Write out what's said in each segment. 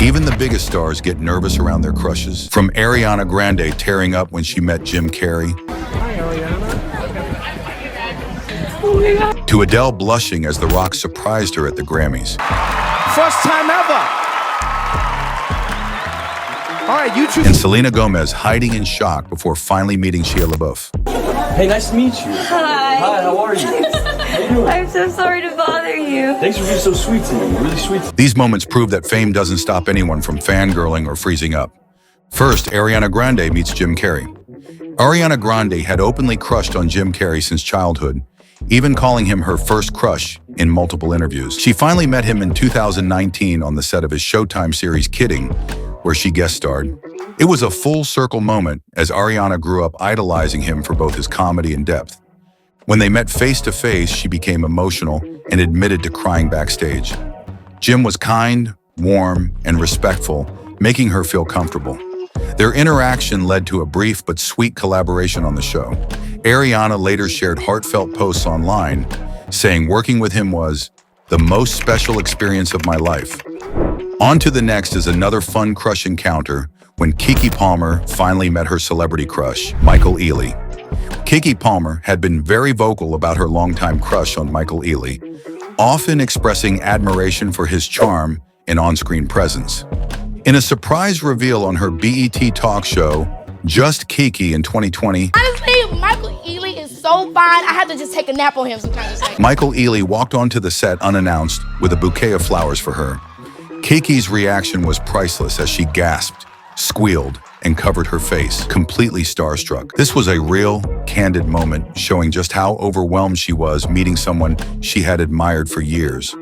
Even the biggest stars get nervous around their crushes. From Ariana Grande tearing up when she met Jim Carrey, Hi, Ariana. Oh my God. to Adele blushing as The Rock surprised her at the Grammys. First time ever. All right, you choose. And Selena Gomez hiding in shock before finally meeting Shia LaBeouf. Hey, nice to meet you. Hi. Hi, how are you? How you doing? I'm so sorry to bother you. Thanks for being so sweet to me. Really sweet. These moments prove that fame doesn't stop anyone from fangirling or freezing up. First, Ariana Grande meets Jim Carrey. Ariana Grande had openly crushed on Jim Carrey since childhood, even calling him her first crush in multiple interviews. She finally met him in 2019 on the set of his Showtime series Kidding, where she guest starred. It was a full circle moment as Ariana grew up idolizing him for both his comedy and depth. When they met face to face, she became emotional and admitted to crying backstage. Jim was kind, warm, and respectful, making her feel comfortable. Their interaction led to a brief but sweet collaboration on the show. Ariana later shared heartfelt posts online, saying working with him was the most special experience of my life. On to the next is another fun crush encounter when Keke Palmer finally met her celebrity crush, Michael Ealy. Keke Palmer had been very vocal about her longtime crush on Michael Ealy, often expressing admiration for his charm and on-screen presence. In a surprise reveal on her BET talk show, Just Keke in 2020, Honestly, Michael Ealy is so fine. I have to just take a nap on him sometimes. Michael Ealy walked onto the set unannounced with a bouquet of flowers for her. Keke's reaction was priceless as she gasped, squealed, and covered her face, completely starstruck. This was a real, candid moment showing just how overwhelmed she was meeting someone she had admired for years.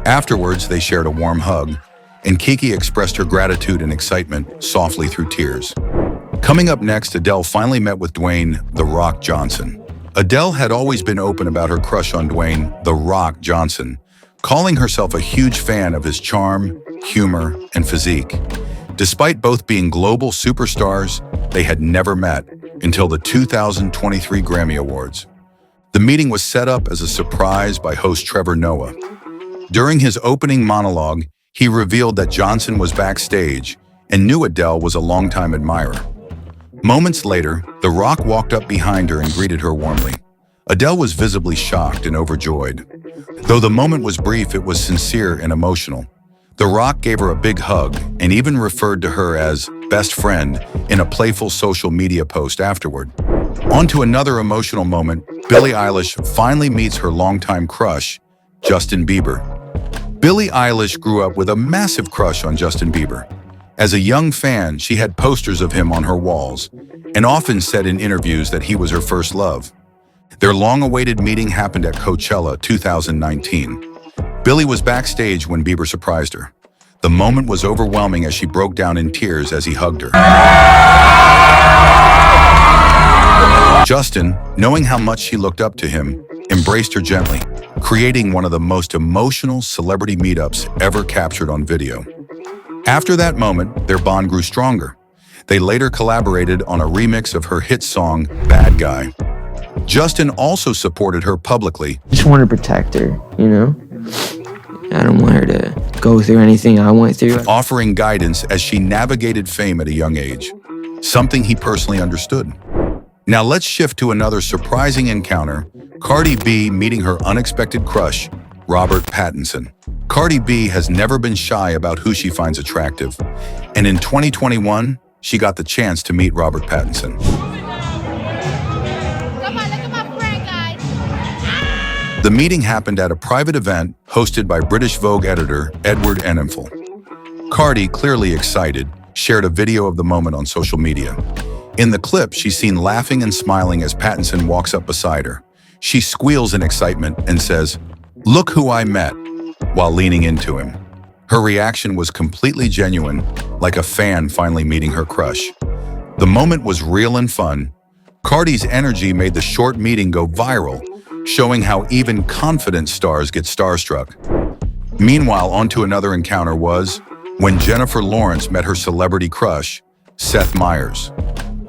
Afterwards, they shared a warm hug, and Keke expressed her gratitude and excitement softly through tears. Coming up next, Adele finally met with Dwayne "The Rock" Johnson. Adele had always been open about her crush on Dwayne "The Rock" Johnson, calling herself a huge fan of his charm, humor, and physique. Despite both being global superstars, they had never met until the 2023 Grammy Awards. The meeting was set up as a surprise by host Trevor Noah. During his opening monologue, he revealed that Johnson was backstage and knew Adele was a longtime admirer. Moments later, The Rock walked up behind her and greeted her warmly. Adele was visibly shocked and overjoyed. Though the moment was brief, it was sincere and emotional. The Rock gave her a big hug and even referred to her as best friend in a playful social media post afterward. On to another emotional moment, Billie Eilish finally meets her longtime crush, Justin Bieber. Billie Eilish grew up with a massive crush on Justin Bieber. As a young fan, she had posters of him on her walls and often said in interviews that he was her first love. Their long-awaited meeting happened at Coachella 2019. Billie was backstage when Bieber surprised her. The moment was overwhelming as she broke down in tears as he hugged her. Justin, knowing how much she looked up to him, embraced her gently, creating one of the most emotional celebrity meetups ever captured on video. After that moment, their bond grew stronger. They later collaborated on a remix of her hit song, Bad Guy. Justin also supported her publicly. Just want to protect her, you know? I don't want her to go through anything I went through. Offering guidance as she navigated fame at a young age, something he personally understood. Now let's shift to another surprising encounter, Cardi B meeting her unexpected crush, Robert Pattinson. Cardi B has never been shy about who she finds attractive, and in 2021, she got the chance to meet Robert Pattinson. The meeting happened at a private event hosted by British Vogue editor Edward Enninful. Cardi, clearly excited, shared a video of the moment on social media. In the clip, she's seen laughing and smiling as Pattinson walks up beside her. She squeals in excitement and says, "Look who I met," while leaning into him. Her reaction was completely genuine, like a fan finally meeting her crush. The moment was real and fun. Cardi's energy made the short meeting go viral, showing how even confident stars get starstruck. Meanwhile, onto another encounter was when Jennifer Lawrence met her celebrity crush, Seth Meyers.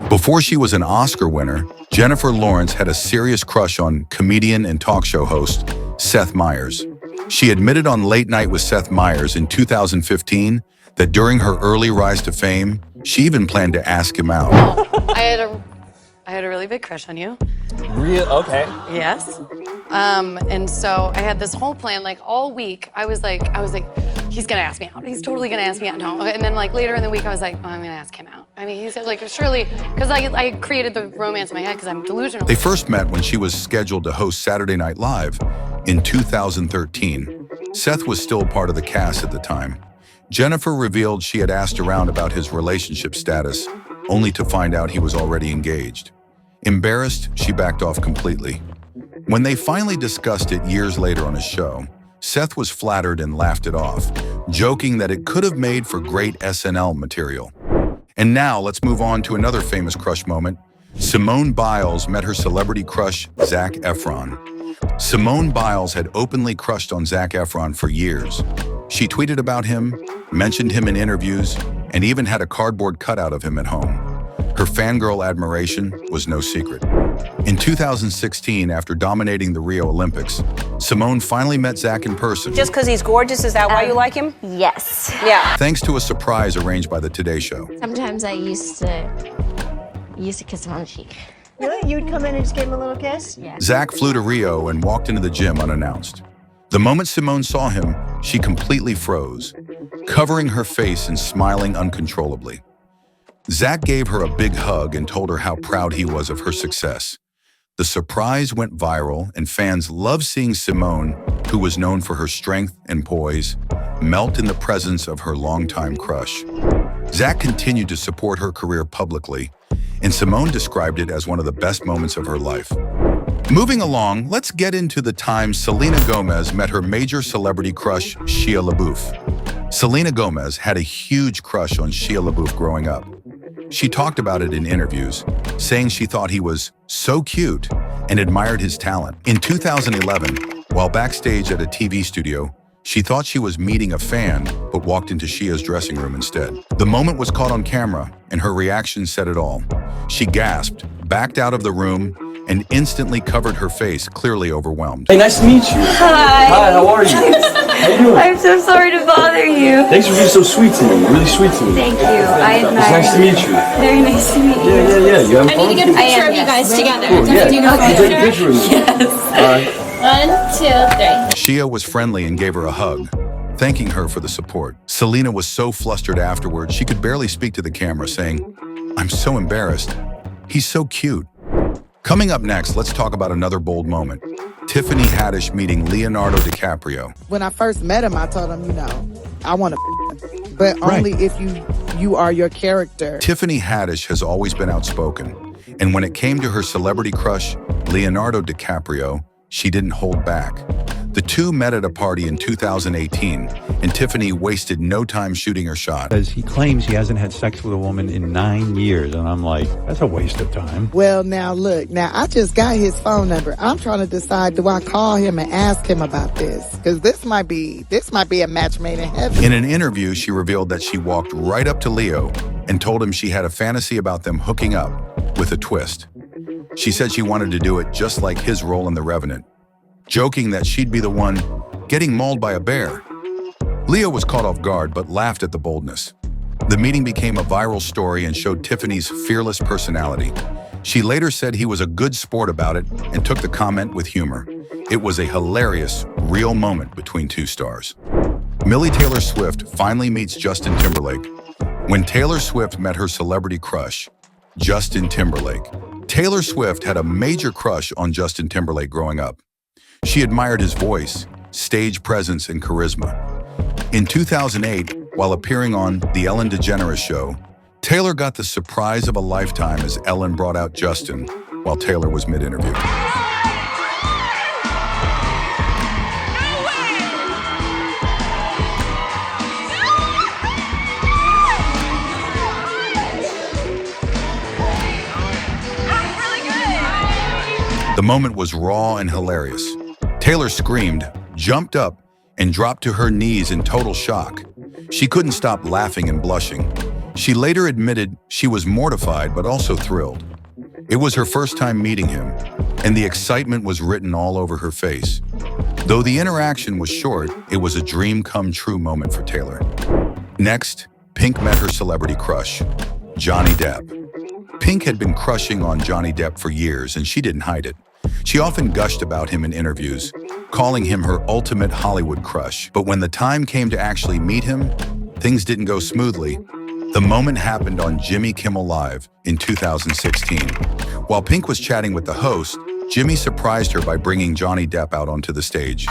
Before she was an Oscar winner, Jennifer Lawrence had a serious crush on comedian and talk show host Seth Meyers. She admitted on Late Night with Seth Meyers in 2015 that during her early rise to fame, she even planned to ask him out. I had a really big crush on you. Real? Okay. Yes. And so I had this whole plan, like all week. I was like, he's gonna ask me out. He's totally gonna ask me out. No. And then like later in the week, I was like, oh, I'm gonna ask him out. I mean, he said like, surely, because I created the romance in my head because I'm delusional. They first met when she was scheduled to host Saturday Night Live in 2013. Seth was still part of the cast at the time. Jennifer revealed she had asked around about his relationship status, only to find out he was already engaged. Embarrassed, she backed off completely. When they finally discussed it years later on his show, Seth was flattered and laughed it off, joking that it could have made for great SNL material. And now let's move on to another famous crush moment. Simone Biles met her celebrity crush, Zac Efron. Simone Biles had openly crushed on Zac Efron for years. She tweeted about him, mentioned him in interviews, and even had a cardboard cutout of him at home. Her fangirl admiration was no secret. In 2016, after dominating the Rio Olympics, Simone finally met Zac in person. Just because he's gorgeous, is that why you like him? Yes. Yeah. Thanks to a surprise arranged by the Today Show. Sometimes I used to kiss him on the cheek. Really? You'd come in and just give him a little kiss? Yeah. Zac flew to Rio and walked into the gym unannounced. The moment Simone saw him, she completely froze, covering her face and smiling uncontrollably. Zac gave her a big hug and told her how proud he was of her success. The surprise went viral, and fans loved seeing Simone, who was known for her strength and poise, melt in the presence of her longtime crush. Zac continued to support her career publicly, and Simone described it as one of the best moments of her life. Moving along, let's get into the time Selena Gomez met her major celebrity crush, Shia LaBeouf. Selena Gomez had a huge crush on Shia LaBeouf growing up. She talked about it in interviews, saying she thought he was so cute and admired his talent. In 2011, while backstage at a TV studio, she thought she was meeting a fan, but walked into Shia's dressing room instead. The moment was caught on camera, and her reaction said it all. She gasped, backed out of the room, and instantly covered her face, clearly overwhelmed. Hey, nice to meet you. Hi. Hi, how are you? How you doing? I'm so sorry to bother you. Thanks for being so sweet to me. Really sweet to me. Thank you. I It's admire nice to you. meet you. Very nice to meet you. Yeah. You having fun? I need to get a picture of you guys together. Cool, yeah. Take a You take a picture. picture of me. Yes. All right. 1, 2, 3. Shia was friendly and gave her a hug, thanking her for the support. Selena was so flustered afterwards, she could barely speak to the camera, saying, "I'm so embarrassed. He's so cute." Coming up next, let's talk about another bold moment. Tiffany Haddish meeting Leonardo DiCaprio. When I first met him, I told him, I want to, but only if you are your character. Tiffany Haddish has always been outspoken, and when it came to her celebrity crush, Leonardo DiCaprio, she didn't hold back. The two met at a party in 2018, and Tiffany wasted no time shooting her shot. Because he claims he hasn't had sex with a woman in 9 years, and I'm like, that's a waste of time. Well, now I just got his phone number. I'm trying to decide, do I call him and ask him about this? Because this might be a match made in heaven. In an interview, she revealed that she walked right up to Leo and told him she had a fantasy about them hooking up, with a twist. She said she wanted to do it just like his role in The Revenant, joking that she'd be the one getting mauled by a bear. Leo was caught off guard but laughed at the boldness. The meeting became a viral story and showed Tiffany's fearless personality. She later said he was a good sport about it and took the comment with humor. It was a hilarious, real moment between two stars. Millie Taylor Swift finally meets Justin Timberlake. When Taylor Swift met her celebrity crush, Justin Timberlake, Taylor Swift had a major crush on Justin Timberlake growing up. She admired his voice, stage presence, and charisma. In 2008, while appearing on The Ellen DeGeneres Show, Taylor got the surprise of a lifetime as Ellen brought out Justin while Taylor was mid-interview. The moment was raw and hilarious. Taylor screamed, jumped up, and dropped to her knees in total shock. She couldn't stop laughing and blushing. She later admitted she was mortified but also thrilled. It was her first time meeting him, and the excitement was written all over her face. Though the interaction was short, it was a dream come true moment for Taylor. Next, Pink met her celebrity crush, Johnny Depp. Pink had been crushing on Johnny Depp for years, and she didn't hide it. She often gushed about him in interviews, calling him her ultimate Hollywood crush. But when the time came to actually meet him, things didn't go smoothly. The moment happened on Jimmy Kimmel Live in 2016. While Pink was chatting with the host, Jimmy surprised her by bringing Johnny Depp out onto the stage.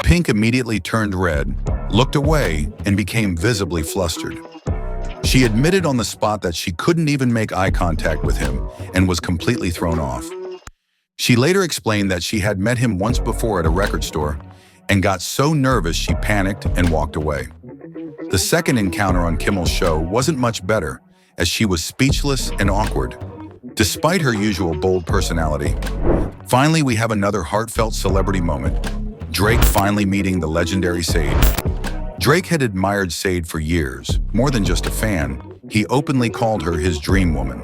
Pink immediately turned red, looked away, and became visibly flustered. She admitted on the spot that she couldn't even make eye contact with him and was completely thrown off. She later explained that she had met him once before at a record store and got so nervous she panicked and walked away. The second encounter on Kimmel's show wasn't much better, as she was speechless and awkward, despite her usual bold personality. Finally, we have another heartfelt celebrity moment. Drake finally meeting the legendary Sade. Drake had admired Sade for years. More than just a fan, he openly called her his dream woman.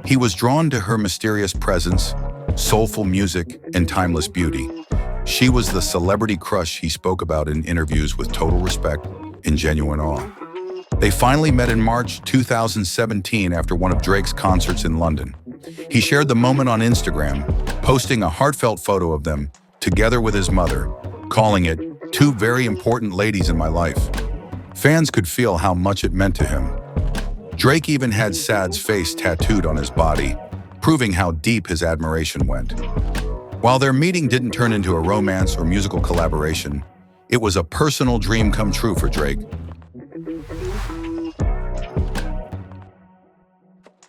He was drawn to her mysterious presence, soulful music, and timeless beauty. She was the celebrity crush he spoke about in interviews with total respect and genuine awe. They finally met in March 2017 after one of Drake's concerts in London. He shared the moment on Instagram, posting a heartfelt photo of them together with his mother, calling it "two very important ladies in my life." Fans could feel how much it meant to him. Drake even had Sade's face tattooed on his body, proving how deep his admiration went. While their meeting didn't turn into a romance or musical collaboration, it was a personal dream come true for Drake.